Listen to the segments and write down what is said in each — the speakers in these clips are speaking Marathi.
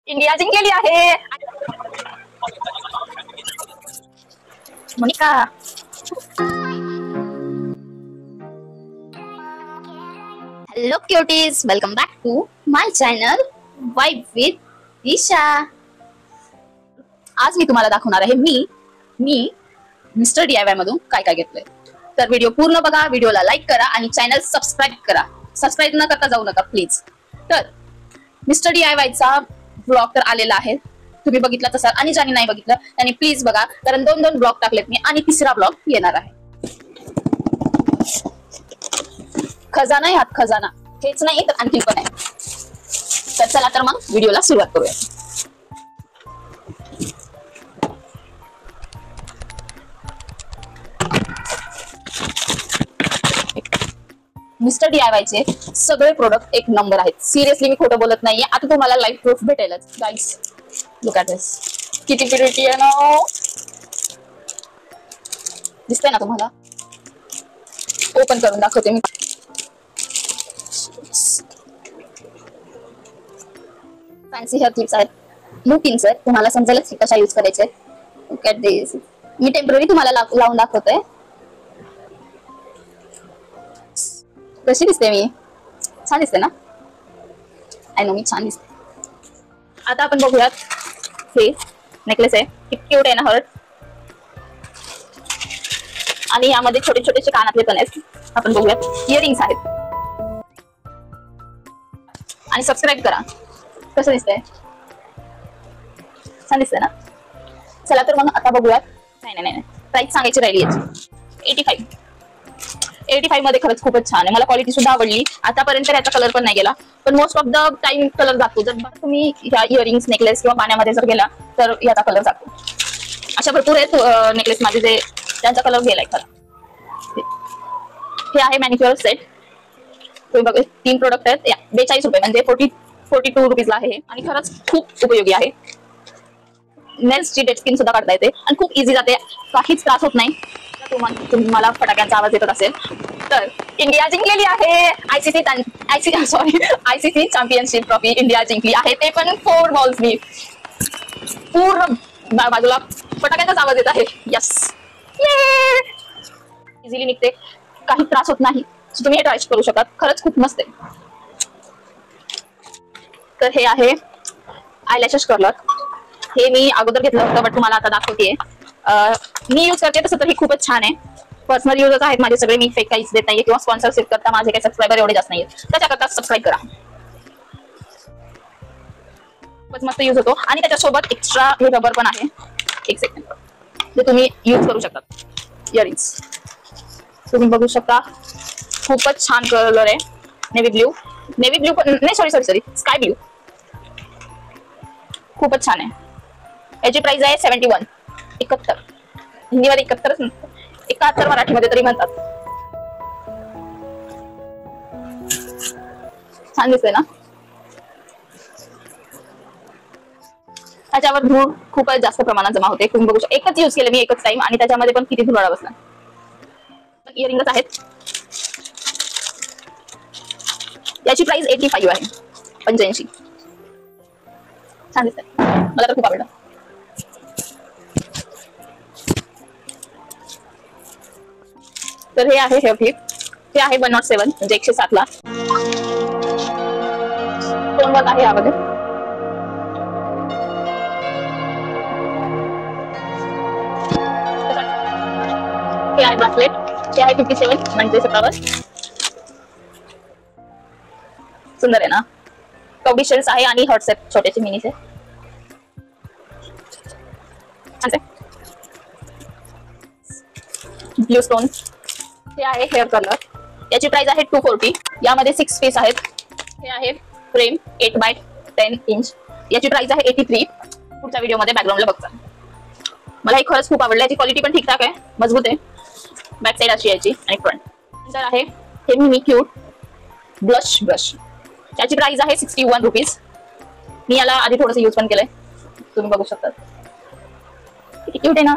इंडिया जिंकलेली आहे. Monica hello cuties, welcome back to my channel vibe with Disha. आज मी तुम्हाला दाखवणार आहे मी मिस्टर DIY मधून काय काय घेतलंय. तर व्हिडिओ पूर्ण बघा, व्हिडिओला लाईक करा आणि चॅनल सबस्क्राईब करा. सबस्क्राईब न करता जाऊ नका प्लीज. तर मिस्टर DIY चा ब्लॉग तर आलेला आहे, तुम्ही बघितला तसा, आणि ज्यांनी नाही बघितलं त्यांनी प्लीज बघा, कारण 2 ब्लॉग टाकलेत मी आणि तिसरा ब्लॉग येणार आहे. खजाना आहे, हात खजाना हेच नाही तर आणखी पण आहे. तर चला तर मग व्हिडिओला सुरुवात करूया. मिस्टर DIY चे सगळे प्रोडक्ट एक नंबर आहेत. सिरियसली मी खोटं बोलत नाहीये. आता तुम्हाला लाईव्ह प्रूफ भेटेलच. गाईस लुक ॲट दिस, किती प्रिटी आहे ना. दिसतंय ना तुम्हाला? ओपन करून दाखवते मी. फॅन्सी हेअर क्लिप्स आहेत. लुकिंग सर तुम्हाला समजेलच कशा यूज करायचे. Look at this. Me temporary तुम्हाला लावून दाखवते. कशी दिसते मी? छान दिसते ना? आय नो मी छान दिसते. आता आपण बघूयात. हे नेकलेस आहे, किती क्यूट आहे ना, हर्ट. आणि यामध्ये छोटे छोटेसे कानातले पण आहेत. आपण बघूयात. इयरिंग्स आहेत. आणि सबस्क्राईब करा. कसं दिसतंय? छान दिसतंय ना? चला तर मग आता बघूयात. नाही प्राइस सांगायची राहिली याची. 85 मध्ये खरंच खूपच छान आहे. मला क्वालिटी सुद्धा आवडली. आतापर्यंत याचा कलर पण नाही गेला, पण most of the time colour जातो. जर तुम्ही ह्या इयरिंग्स नेकलेस किंवा पाण्यामध्ये जर गेला तर याचा कलर जातो. अशा भरपूर आहेत नेकलेस माझे जे त्यांचा कलर गेलाय खरा. हे आहे मॅनिक्युअर सेट. तुम्ही बघा 3 प्रोडक्ट आहेत. 42 रुपये म्हणजे 42 रुपीजला आहे. आणि खरंच खूप उपयोगी आहे. नेल्सची डेड स्किन सुद्धा काढता येते आणि खूप इझी जाते. काहीच त्रास होत नाही. तुम्हाला फटाक्यांचा आवाज येत असेल तर इंडिया जिंकलेली आहे. ICC चॅम्पियनशिप ट्रॉफी इंडिया जिंकली आहे. ते पण 4 बॉल्सनी. पूर्ण बाजूला फटाक्यांचाच आवाज येत आहे. यस, इझिली निघते, काही त्रास होत नाही. तुम्ही हे ट्राय करू शकता. खरंच खूप मस्त आहे. तर हे आहे आयलॅशेस कर्लर. हे मी अगोदर घेतलं होतं, बट तुम्हाला आता दाखवतेय. मी यूज करते तसं तर हे खूपच छान आहे. पर्सनल युजच आहेत माझे सगळे. मी फेक काहीच देत नाहीये किंवा स्पॉन्सरशिप करता माझे काही सबस्क्रायबर एवढे जास्त नाहीये. त्याच्याकरता सबस्क्राईब करा. खूपच मस्त यूज होतो. आणि त्याच्यासोबत एक्स्ट्रा हे रबर पण आहे. एक सेकंड, जे तुम्ही यूज करू शकता. इयरिंग्स तुम्ही बघू शकता. खूपच छान कलर आहे. नेव्ही ब्ल्यू पण नाही, सॉरी स्काय ब्ल्यू. खूपच छान आहे. याची प्राइस आहे 71. 71 हिंदीमध्ये 71 मराठीमध्ये तरी म्हणतात. छान दिसतंय ना? त्याच्यावर धूळ खूपच जास्त प्रमाणात जमा होते. तुम्ही बघू शकता. एकच यूज केलं मी, एकच टाइम, आणि त्याच्यामध्ये पण किती धुळा बसला. इयरिंग्स आहेत. याची प्राइस 85 आहे. 85. छान दिसतंय, मला तर खूप आवडलं. तर हे आहे हेअर क्लिप. हे आहे 107 म्हणजे 107 ला. स्टोन आहे यामध्ये. हे आहे ब्रेसलेट. हे आहे 57 म्हणजे 57. सुंदर आहे ना? कवडी शेल्स आहे आणि हर्ट्स आहेत छोटेसे मिनीचे. Blue stone. हे आहे हेअर कलर. याची प्राइस आहे 240. यामध्ये 6 पीस आहेत. हे आहे फ्रेम 8x10 इंच. याची प्राइस आहे 83. पुढच्या व्हिडिओमध्ये बॅकग्राऊंडला बघता. मला हे खरंच खूप आवडलं. याची क्वालिटी पण ठीकठाक आहे, मजबूत आहे. बॅक साइड अशी याची आणि फ्रंट. नंतर आहे हे मिनी क्यूट ब्रश. याची प्राइस आहे 61 रुपीज. मी याला आधी थोडंसं यूज पण केलंय. तुम्ही बघू शकता. किती क्यूट आहे ना?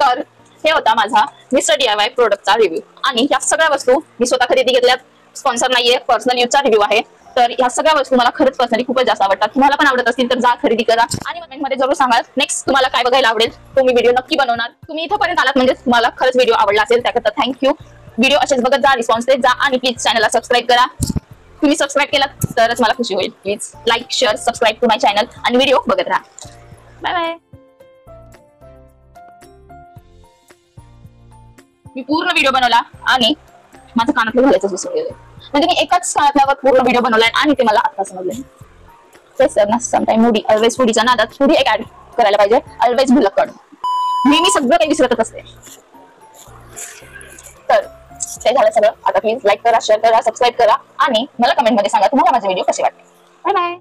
तर हे होता माझा मिस्टर DIY प्रोडक्टचा रिव्ह्यू. आणि या सगळ्या वस्तू मी स्वतः खरेदी घेतल्यात. स्पॉन्सर नाहीये, पर्सनल यूजचा रिव्ह्यू आहे. तर ह्या सगळ्या वस्तू मला खरंच पर्सनली खूपच जास्त आवडतात. तुम्हाला पण आवडत असतील तर जा खरेदी करा आणि कमेंटमध्ये जरूर सांगा नेक्स्ट तुम्हाला काय बघायला आवडेल. तो मी व्हिडिओ नक्की बनवणार. तुम्ही इथपर्यंत आलात म्हणजे तुम्हाला खरंच व्हिडिओ आवडला असेल, त्याकरता थँक्यू. व्हिडिओ असेच बघत जा, रिस्पॉन्स देत जा आणि प्लीज चॅनलला सबस्क्राईब करा. तुम्ही सबस्क्राईब केलात तरच मला खुशी होईल. Please like, share, subscribe to my channel आणि व्हिडिओ बघत राहा. Bye bye. मी पूर्ण व्हिडिओ बनवला आणि माझं कानातलं घालायचं विसरून गेलं. म्हणजे मी एकाच कानातल्यावर पूर्ण व्हिडिओ बनवलाय आणि ते मला आता समजलं. तेच सर ना, समटाईम मुडी ऑलवेज फुडीच्या नादात फुडी एक ऍड करायला पाहिजे. ऑलवेज भुलक्कड. मी सगळं काही विसरतच असते. तर ते झालं सगळं. आता प्लीज लाईक करा, शेअर करा, सबस्क्राईब करा आणि मला कमेंटमध्ये सांगा तुम्हाला माझे व्हिडिओ कसे वाटते. Bye bye.